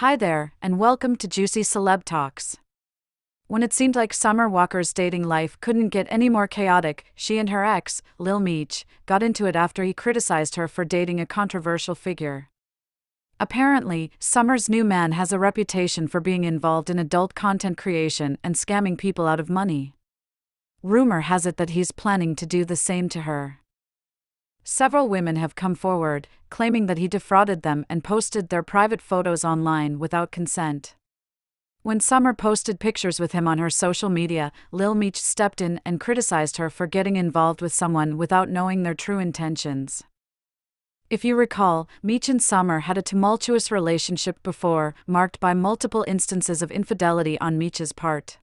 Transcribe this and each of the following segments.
Hi there, and welcome to Juicy Celeb Talks. When it seemed like Summer Walker's dating life couldn't get any more chaotic, she and her ex, Lil Meech, got into it after he criticized her for dating a controversial figure. Apparently, Summer's new man has a reputation for being involved in adult content creation and scamming people out of money. Rumor has it that he's planning to do the same to her. Several women have come forward, claiming that he defrauded them and posted their private photos online without consent. When Summer posted pictures with him on her social media, Lil Meech stepped in and criticized her for getting involved with someone without knowing their true intentions. If you recall, Meech and Summer had a tumultuous relationship before, marked by multiple instances of infidelity on Meech's part.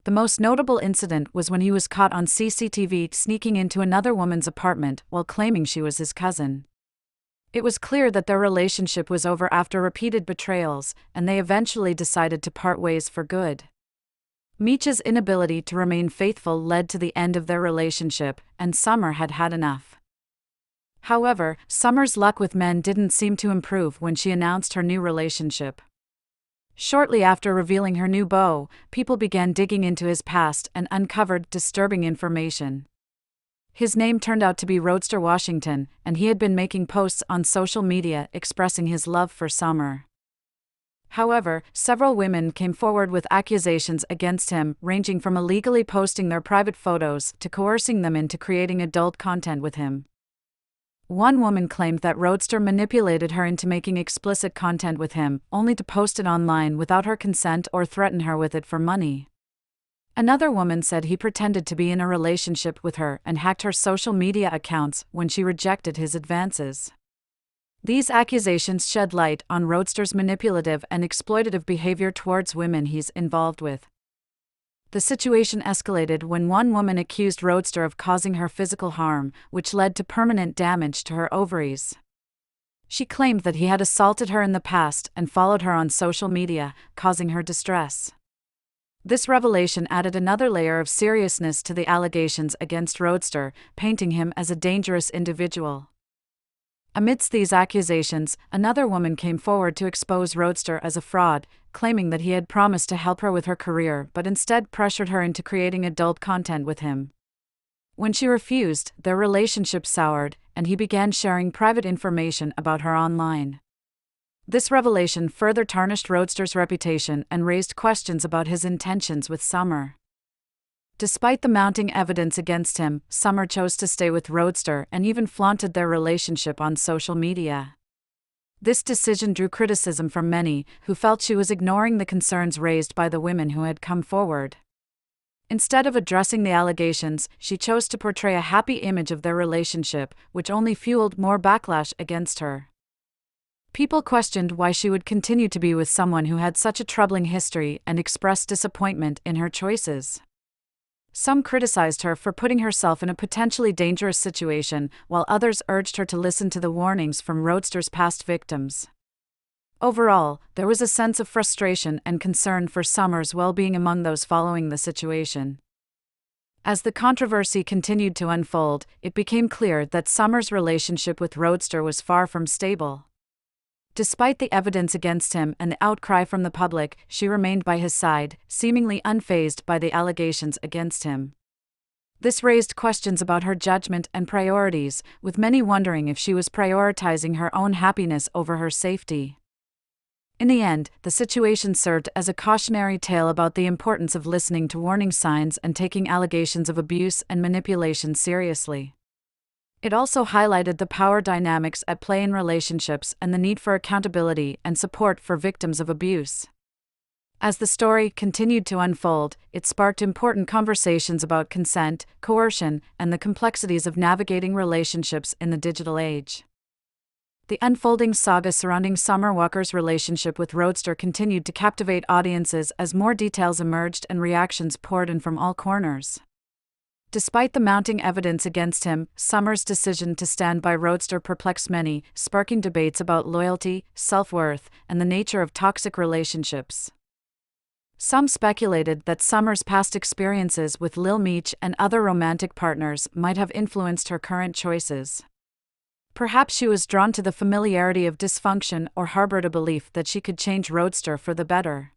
The most notable incident was when he was caught on CCTV sneaking into another woman's apartment while claiming she was his cousin. It was clear that their relationship was over after repeated betrayals, and they eventually decided to part ways for good. Meech's inability to remain faithful led to the end of their relationship, and Summer had had enough. However, Summer's luck with men didn't seem to improve when she announced her new relationship. Shortly after revealing her new beau, people began digging into his past and uncovered disturbing information. His name turned out to be Roadster Washington, and he had been making posts on social media expressing his love for Summer. However, several women came forward with accusations against him, ranging from illegally posting their private photos to coercing them into creating adult content with him. One woman claimed that Roadster manipulated her into making explicit content with him, only to post it online without her consent or threaten her with it for money. Another woman said he pretended to be in a relationship with her and hacked her social media accounts when she rejected his advances. These accusations shed light on Roadster's manipulative and exploitative behavior towards women he's involved with. The situation escalated when one woman accused Roadster of causing her physical harm, which led to permanent damage to her ovaries. She claimed that he had assaulted her in the past and followed her on social media, causing her distress. This revelation added another layer of seriousness to the allegations against Roadster, painting him as a dangerous individual. Amidst these accusations, another woman came forward to expose Roadster as a fraud, claiming that he had promised to help her with her career but instead pressured her into creating adult content with him. When she refused, their relationship soured, and he began sharing private information about her online. This revelation further tarnished Roadster's reputation and raised questions about his intentions with Summer. Despite the mounting evidence against him, Summer chose to stay with Roadster and even flaunted their relationship on social media. This decision drew criticism from many, who felt she was ignoring the concerns raised by the women who had come forward. Instead of addressing the allegations, she chose to portray a happy image of their relationship, which only fueled more backlash against her. People questioned why she would continue to be with someone who had such a troubling history and expressed disappointment in her choices. Some criticized her for putting herself in a potentially dangerous situation, while others urged her to listen to the warnings from Roadster's past victims. Overall, there was a sense of frustration and concern for Summer's well-being among those following the situation. As the controversy continued to unfold, it became clear that Summer's relationship with Roadster was far from stable. Despite the evidence against him and the outcry from the public, she remained by his side, seemingly unfazed by the allegations against him. This raised questions about her judgment and priorities, with many wondering if she was prioritizing her own happiness over her safety. In the end, the situation served as a cautionary tale about the importance of listening to warning signs and taking allegations of abuse and manipulation seriously. It also highlighted the power dynamics at play in relationships and the need for accountability and support for victims of abuse. As the story continued to unfold, it sparked important conversations about consent, coercion, and the complexities of navigating relationships in the digital age. The unfolding saga surrounding Summer Walker's relationship with Roadster continued to captivate audiences as more details emerged and reactions poured in from all corners. Despite the mounting evidence against him, Summer's decision to stand by Roadster perplexed many, sparking debates about loyalty, self-worth, and the nature of toxic relationships. Some speculated that Summer's past experiences with Lil Meech and other romantic partners might have influenced her current choices. Perhaps she was drawn to the familiarity of dysfunction or harbored a belief that she could change Roadster for the better.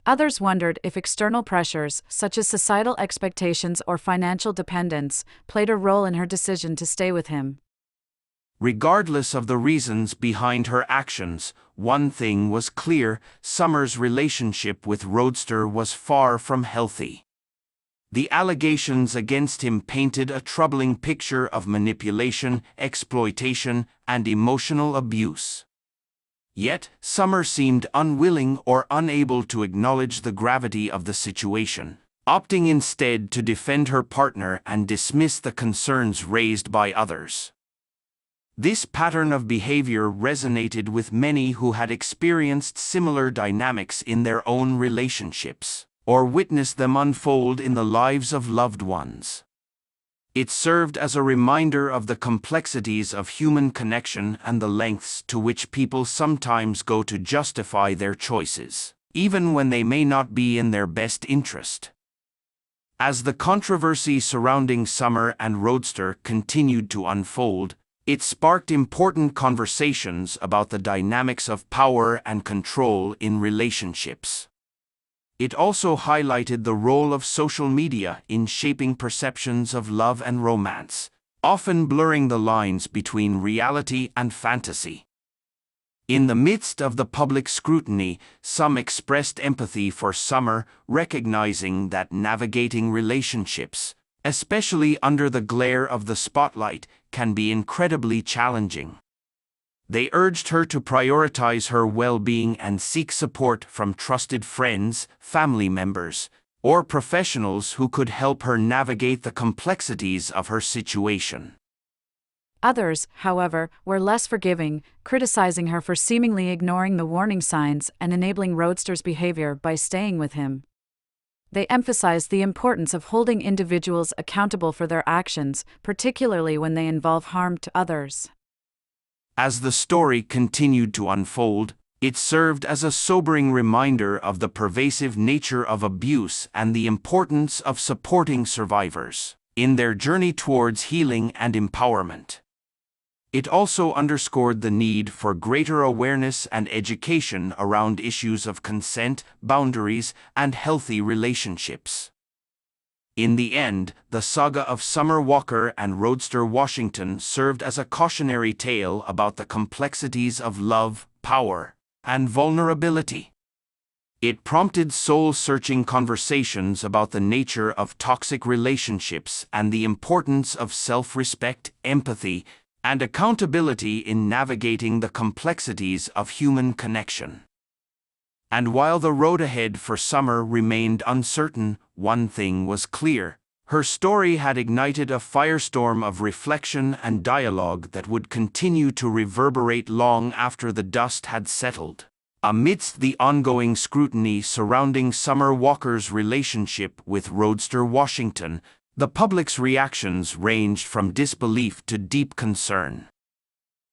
Others wondered if external pressures, such as societal expectations or financial dependence, played a role in her decision to stay with him. Regardless of the reasons behind her actions, one thing was clear: Summer's relationship with Roadster was far from healthy. The allegations against him painted a troubling picture of manipulation, exploitation, and emotional abuse. Yet, Summer seemed unwilling or unable to acknowledge the gravity of the situation, opting instead to defend her partner and dismiss the concerns raised by others. This pattern of behavior resonated with many who had experienced similar dynamics in their own relationships, or witnessed them unfold in the lives of loved ones. It served as a reminder of the complexities of human connection and the lengths to which people sometimes go to justify their choices, even when they may not be in their best interest. As the controversy surrounding Summer and Roadster continued to unfold, it sparked important conversations about the dynamics of power and control in relationships. It also highlighted the role of social media in shaping perceptions of love and romance, often blurring the lines between reality and fantasy. In the midst of the public scrutiny, some expressed empathy for Summer, recognizing that navigating relationships, especially under the glare of the spotlight, can be incredibly challenging. They urged her to prioritize her well-being and seek support from trusted friends, family members, or professionals who could help her navigate the complexities of her situation. Others, however, were less forgiving, criticizing her for seemingly ignoring the warning signs and enabling Roadster's behavior by staying with him. They emphasized the importance of holding individuals accountable for their actions, particularly when they involve harm to others. As the story continued to unfold, it served as a sobering reminder of the pervasive nature of abuse and the importance of supporting survivors in their journey towards healing and empowerment. It also underscored the need for greater awareness and education around issues of consent, boundaries, and healthy relationships. In the end, the saga of Summer Walker and Roadster Washington served as a cautionary tale about the complexities of love, power, and vulnerability. It prompted soul-searching conversations about the nature of toxic relationships and the importance of self-respect, empathy, and accountability in navigating the complexities of human connection. And while the road ahead for Summer remained uncertain, one thing was clear: her story had ignited a firestorm of reflection and dialogue that would continue to reverberate long after the dust had settled. Amidst the ongoing scrutiny surrounding Summer Walker's relationship with Roadster Washington, the public's reactions ranged from disbelief to deep concern.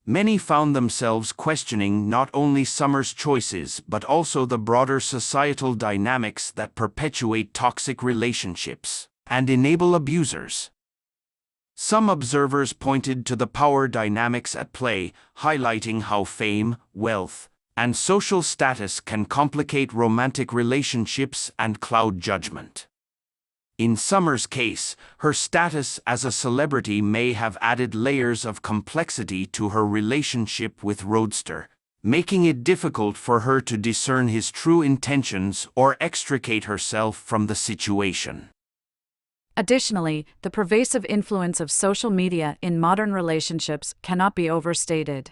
Many found themselves questioning not only Summer's choices but also the broader societal dynamics that perpetuate toxic relationships and enable abusers. Some observers pointed to the power dynamics at play, highlighting how fame, wealth, and social status can complicate romantic relationships and cloud judgment. In Summer's case, her status as a celebrity may have added layers of complexity to her relationship with Roadster, making it difficult for her to discern his true intentions or extricate herself from the situation. Additionally, the pervasive influence of social media in modern relationships cannot be overstated.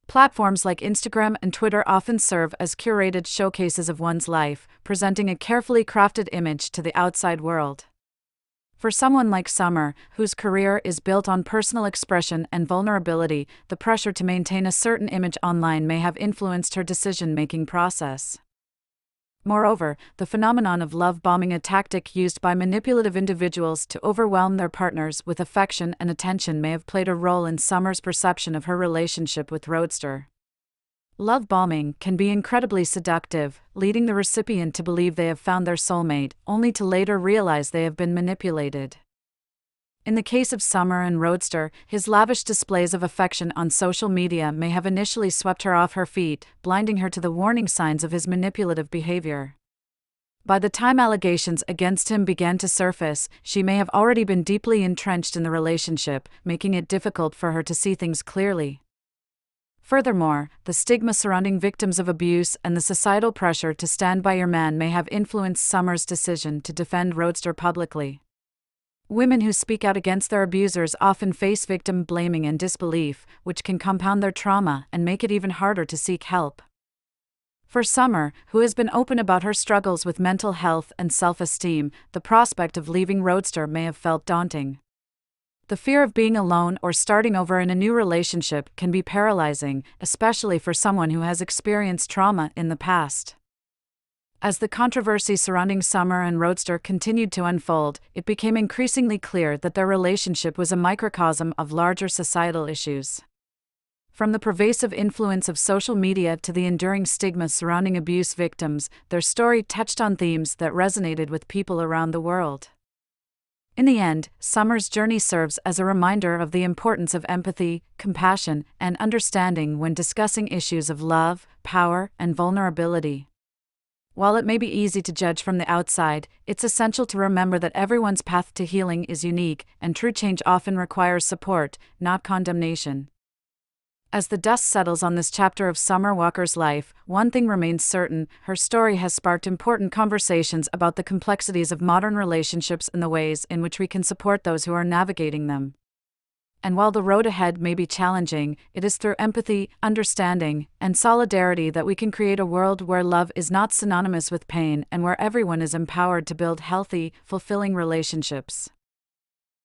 Platforms like Instagram and Twitter often serve as curated showcases of one's life, presenting a carefully crafted image to the outside world. For someone like Summer, whose career is built on personal expression and vulnerability, the pressure to maintain a certain image online may have influenced her decision-making process. Moreover, the phenomenon of love bombing, a tactic used by manipulative individuals to overwhelm their partners with affection and attention, may have played a role in Summer's perception of her relationship with Roadster. Love bombing can be incredibly seductive, leading the recipient to believe they have found their soulmate, only to later realize they have been manipulated. In the case of Summer and Roadster, his lavish displays of affection on social media may have initially swept her off her feet, blinding her to the warning signs of his manipulative behavior. By the time allegations against him began to surface, she may have already been deeply entrenched in the relationship, making it difficult for her to see things clearly. Furthermore, the stigma surrounding victims of abuse and the societal pressure to stand by your man may have influenced Summer's decision to defend Roadster publicly. Women who speak out against their abusers often face victim blaming and disbelief, which can compound their trauma and make it even harder to seek help. For Summer, who has been open about her struggles with mental health and self-esteem, the prospect of leaving Roadster may have felt daunting. The fear of being alone or starting over in a new relationship can be paralyzing, especially for someone who has experienced trauma in the past. As the controversy surrounding Summer and Roadster continued to unfold, it became increasingly clear that their relationship was a microcosm of larger societal issues. From the pervasive influence of social media to the enduring stigma surrounding abuse victims, their story touched on themes that resonated with people around the world. In the end, Summer's journey serves as a reminder of the importance of empathy, compassion, and understanding when discussing issues of love, power, and vulnerability. While it may be easy to judge from the outside, it's essential to remember that everyone's path to healing is unique, and true change often requires support, not condemnation. As the dust settles on this chapter of Summer Walker's life, one thing remains certain: her story has sparked important conversations about the complexities of modern relationships and the ways in which we can support those who are navigating them. And while the road ahead may be challenging, it is through empathy, understanding, and solidarity that we can create a world where love is not synonymous with pain and where everyone is empowered to build healthy, fulfilling relationships.